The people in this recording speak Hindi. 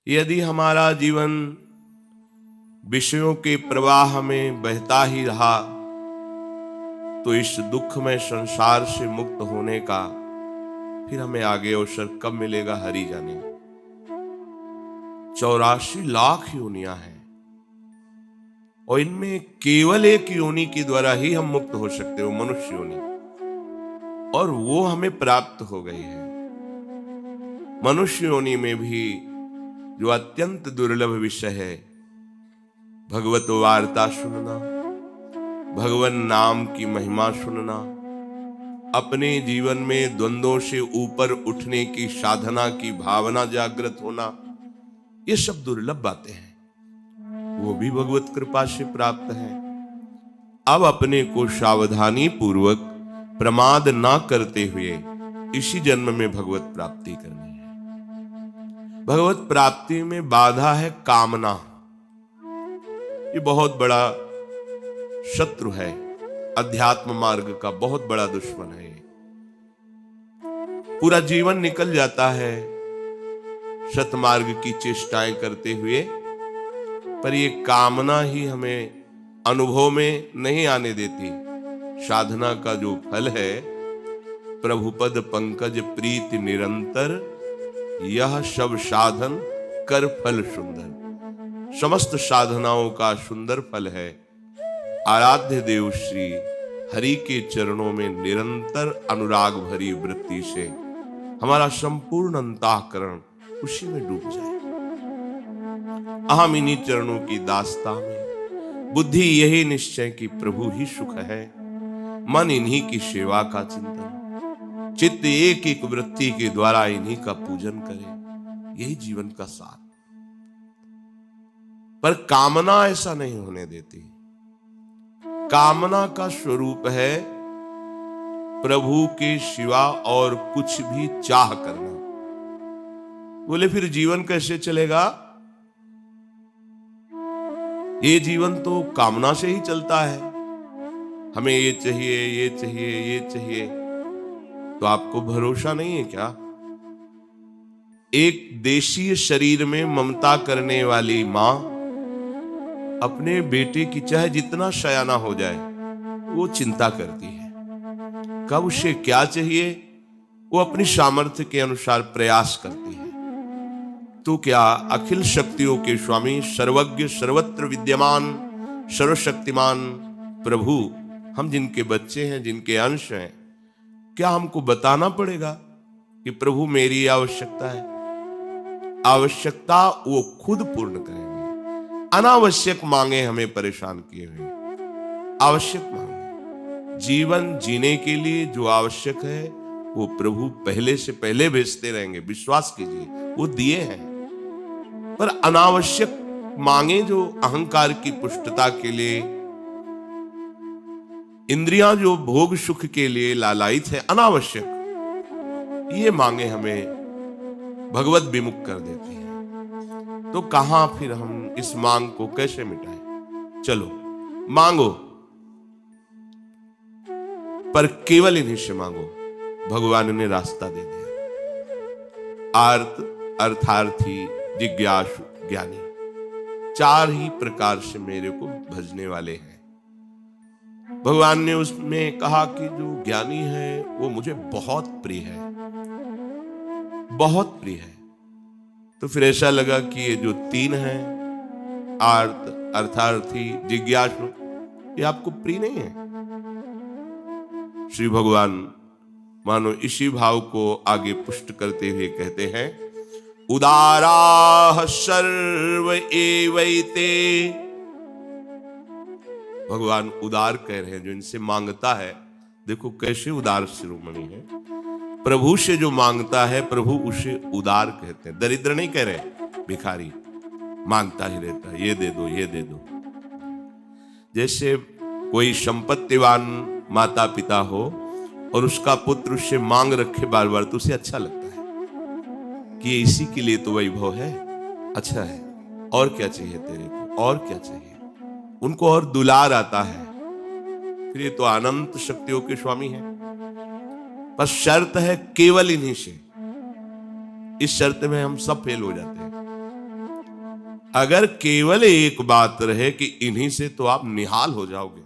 यदि हमारा जीवन विषयों के प्रवाह में बहता ही रहा तो इस दुख में संसार से मुक्त होने का फिर हमें आगे अवसर कब मिलेगा, हरि जाने। 84 लाख योनियां हैं और इनमें केवल एक योनि के द्वारा ही हम मुक्त हो सकते हो, मनुष्य योनि, और वो हमें प्राप्त हो गई है। मनुष्य योनि में भी जो अत्यंत दुर्लभ विषय है, भगवत वार्ता सुनना, भगवान नाम की महिमा सुनना, अपने जीवन में द्वंद्वों से ऊपर उठने की साधना की भावना जागृत होना, ये सब दुर्लभ बातें हैं, वो भी भगवत कृपा से प्राप्त है। अब अपने को सावधानी पूर्वक प्रमाद ना करते हुए इसी जन्म में भगवत प्राप्ति करनी है। भगवत प्राप्ति में बाधा है कामना। ये बहुत बड़ा शत्रु है, अध्यात्म मार्ग का बहुत बड़ा दुश्मन है। पूरा जीवन निकल जाता है सतमार्ग की चेष्टाएं करते हुए, पर ये कामना ही हमें अनुभव में नहीं आने देती। साधना का जो फल है, प्रभुपद पंकज प्रीति निरंतर, यह सब साधन कर फल सुंदर। समस्त साधनाओं का सुंदर फल है आराध्य देव श्री हरि के चरणों में निरंतर अनुराग भरी वृत्ति से हमारा संपूर्ण अंतःकरण उसी में डूब जाए। अहम इन्हीं चरणों की दास्ता में बुद्धि यही निश्चय कि प्रभु ही सुख है, मन इन्हीं की सेवा का चिंतन, चित्त एक एक वृत्ति के द्वारा इन्हीं का पूजन करे, यही जीवन का सार। पर कामना ऐसा नहीं होने देती। कामना का स्वरूप है प्रभु के सिवा और कुछ भी चाह करना। बोले फिर जीवन कैसे चलेगा? ये जीवन तो कामना से ही चलता है, हमें ये चाहिए, ये चाहिए, ये चाहिए। तो आपको भरोसा नहीं है क्या? एक देशीय शरीर में ममता करने वाली मां अपने बेटे की चाहे जितना सयाना हो जाए वो चिंता करती है, कब उसे क्या चाहिए वो अपनी सामर्थ्य के अनुसार प्रयास करती है। तो क्या अखिल शक्तियों के स्वामी, सर्वज्ञ, सर्वत्र विद्यमान, सर्वशक्तिमान प्रभु, हम जिनके बच्चे हैं, जिनके अंश हैं, क्या हमको बताना पड़ेगा कि प्रभु मेरी आवश्यकता है? आवश्यकता वो खुद पूर्ण करेंगे। अनावश्यक मांगे हमें परेशान किए हुए, आवश्यक मांगे। जीवन जीने के लिए जो आवश्यक है वो प्रभु पहले से पहले भेजते रहेंगे, विश्वास कीजिए, वो दिए हैं। पर अनावश्यक मांगे जो अहंकार की पुष्टता के लिए, इंद्रियां जो भोग सुख के लिए लालायित है, अनावश्यक ये मांगे हमें भगवत विमुख कर देती हैं। तो कहां फिर हम इस मांग को कैसे मिटाएं? चलो मांगो, पर केवल इन्हीं से मांगो। भगवान ने रास्ता दे दिया। आर्त, अर्थार्थी, जिज्ञासु, ज्ञानी, 4 ही प्रकार से मेरे को भजने वाले हैं। भगवान ने उसमें कहा कि जो ज्ञानी है वो मुझे बहुत प्रिय है, बहुत प्रिय है। तो फिर ऐसा लगा कि ये जो 3 हैं, आर्त, अर्थार्थी, जिज्ञासु, ये आपको प्रिय नहीं है। श्री भगवान मानो इसी भाव को आगे पुष्ट करते हुए कहते हैं, उदाराः सर्व एवैते। भगवान उदार कह रहे हैं, जो इनसे मांगता है, देखो कैसे उदार शिरोमणि है। प्रभु से जो मांगता है प्रभु उसे उदार कहते हैं, दरिद्र नहीं कह रहे, भिखारी मांगता ही रहता है, ये दे दो, ये दे दो। जैसे कोई संपत्तिवान माता पिता हो और उसका पुत्र उससे मांग रखे बार बार, तो उसे अच्छा लगता है कि इसी के लिए तो वैभव है, अच्छा है, और क्या चाहिए तेरे को, और क्या चाहिए। उनको और दुलार आता है। फिर ये तो अनंत शक्तियों के स्वामी हैं। पर शर्त है केवल इन्हीं से। इस शर्त में हम सब फेल हो जाते हैं। अगर केवल एक बात रहे कि इन्हीं से तो आप निहाल हो जाओगे,